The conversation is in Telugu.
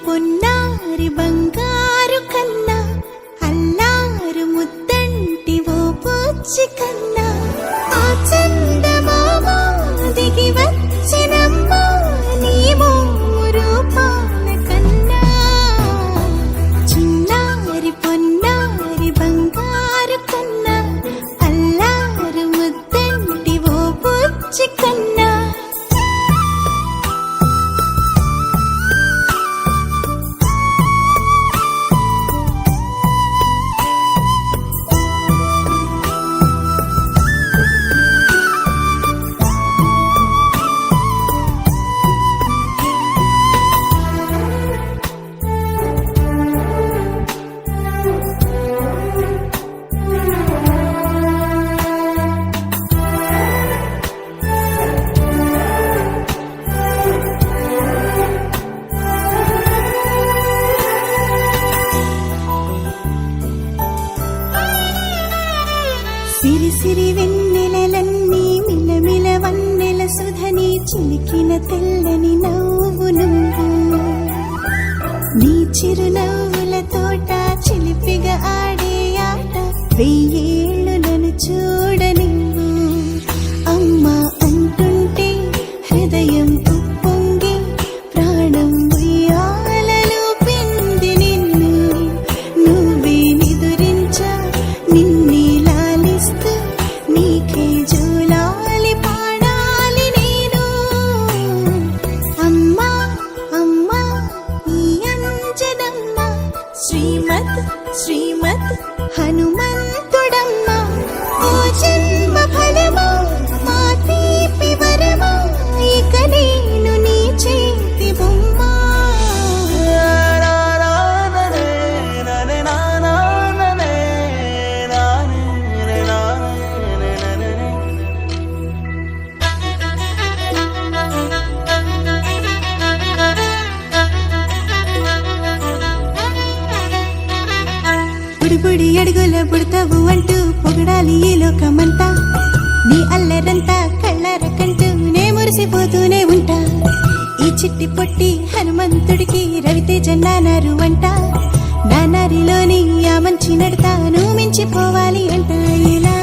పొన్నారి బంగారు కన్నా అల్లారు ముద్దంటి ఓ పూచి కన్నా ఆ చందమామ దిగి వచ్చినమ్మ నీ రూపాల కన్నా చిన్నారి పొన్నారి బంగారు కన్నా అల్లారు ముద్దంటి ఓ పూచి కన్నా సిరి సిరి వెన్నెలలన్నీ మిలమిల వన్నెల సుధని చిలికిన తెల్లని నవ్వు నువ్వు నీ చిరునవ్వుల తోట చిలిపిగా ఆడే ఆట వెయ్యేళ్ళు నన్ను చూడనివ్వు అమ్మా అంటుంటే హృదయం ఉప్పొంగి ప్రాణం ఉయ్యాలలో పిండి నిన్ను నువ్వే నిదురించా నిన్నే నీకే జూలాలి పాడాలి నేను అమ్మా అమ్మా ఈ అంజనమ్మ శ్రీమత్ శ్రీమత్ హనుమంతుడమ్మ ఓ జన్మ ఫలమా మా తీపి వరమా ఇక నేను నీ చేతి బొమ్మ బుడి అడుగుల పుడతావు అంటూ పొగడాలి ఈ లోకమంతా నీ అల్లరంతా కళ్ళారకంటూ నే మురిసిపోతూనే ఉంటా ఈ చిట్టి పొట్టి హనుమంతుడికి రవితేజ నానారు అంట నానారిలోని ఆ మంచి నడతా నువ్వు మించిపోవాలి అంట ఇలా